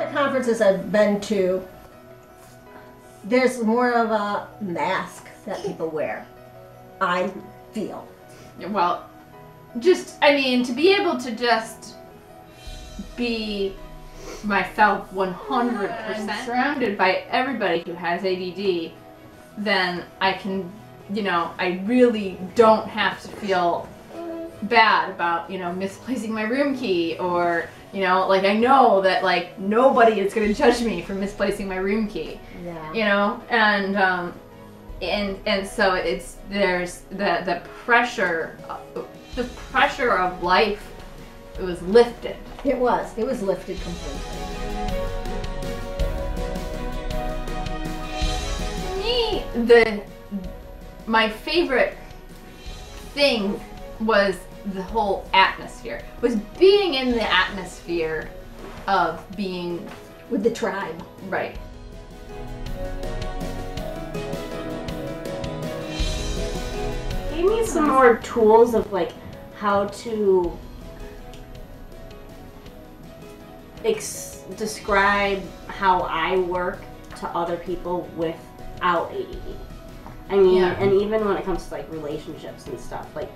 other conferences I've been to, there's more of a mask that people wear, I feel. Well, just, I mean, to be able to just be myself 100% surrounded by everybody who has ADD, then I can, you know, I really don't have to feel bad about, you know, misplacing my room key, or, you know, like I know that like nobody is going to judge me for misplacing my room key. Yeah. You know, and so it's, there's the pressure of life, it was lifted. It was lifted completely. For me, my favorite thing was the whole atmosphere, was being in the atmosphere of being with the tribe. Right. Gave me some more tools of like how to describe how I work to other people without ADD. I mean, and even when it comes to like relationships and stuff, like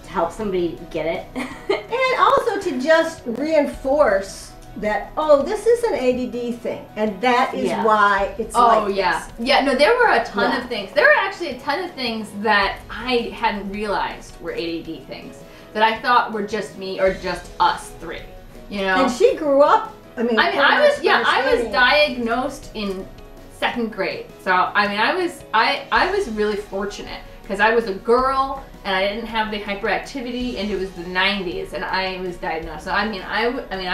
to help somebody get it. And also to just reinforce that, oh, this is an ADD thing, and that is why it's like this. Yeah, no, there were a ton of things. There were actually a ton of things that I hadn't realized were ADD things, that I thought were just me or just us three, you know? And she grew up, I was diagnosed in 2nd grade. So, I mean, I was really fortunate, because I was a girl, and I didn't have the hyperactivity, and it was the 90s, and I was diagnosed. So I mean, I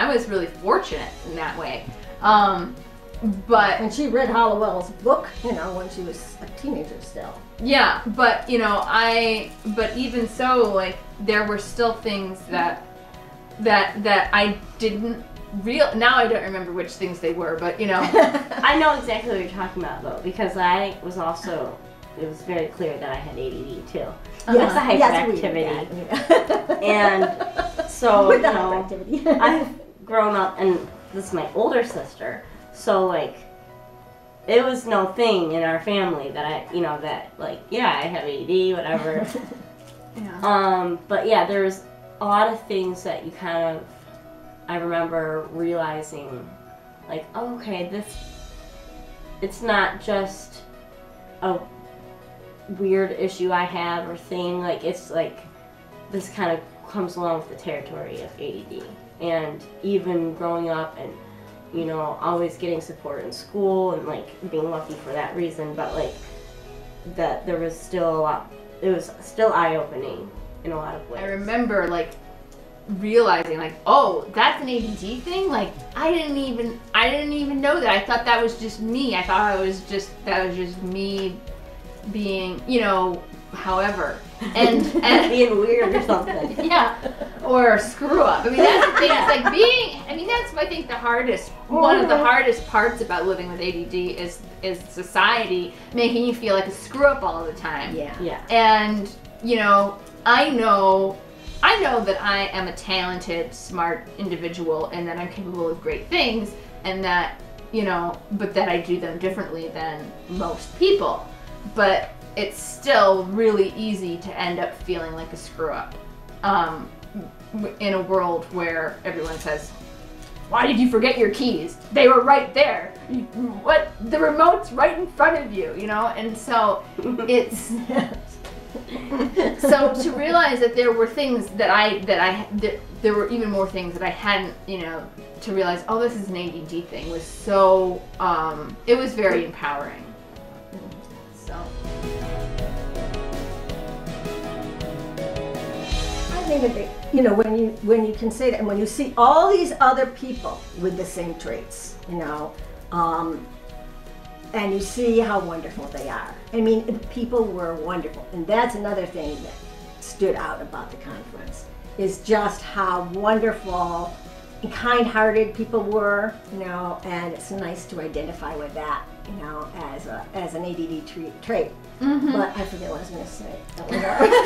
was really fortunate in that way. But and she read Hollowell's book, you know, when she was a teenager still. Yeah, but you know, but even so, like there were still things that I didn't now I don't remember which things they were, but you know. I know exactly what you're talking about though, because I was also, it was very clear that I had ADD too. That's the hyperactivity. And so, with you the know, hyperactivity. I've grown up, and this is my older sister, so like, it was no thing in our family that I, you know, that like, yeah, I have ADD, whatever. Yeah. But yeah, there's a lot of things that you kind of, I remember realizing, like, oh, okay, it's not just a weird issue I have or thing, like it's like this kind of comes along with the territory of ADD. And even growing up and, you know, always getting support in school and like being lucky for that reason, but like that there was still a lot, it was still eye-opening in a lot of ways. I remember like realizing like, oh, that's an ADD thing? Like I didn't even know that. I thought that was just me. I thought that was just me being, you know, however, and being weird or something. Yeah, or screw up. I mean, that's the thing. It's like being. I mean, that's I think the hardest. One of the hardest parts about living with ADD is society making you feel like a screw up all the time. Yeah. Yeah. And you know, I know that I am a talented, smart individual, and that I'm capable of great things, and that, you know, but that I do them differently than most people. But it's still really easy to end up feeling like a screw up in a world where everyone says, why did you forget your keys? They were right there. What? The remote's right in front of you, you know? And so it's so to realize that there were things that there were even more things that I hadn't, you know, to realize, oh, this is an ADD thing, was so it was very empowering. So I think that, you know, when you can say that, and when you see all these other people with the same traits, you know, and you see how wonderful they are. I mean, people were wonderful, and that's another thing that stood out about the conference, is just how wonderful and kind-hearted people were, you know, and it's nice to identify with that, you know, as an ADD trait. Mm-hmm. But I forget what I was going to say. That was where I was going.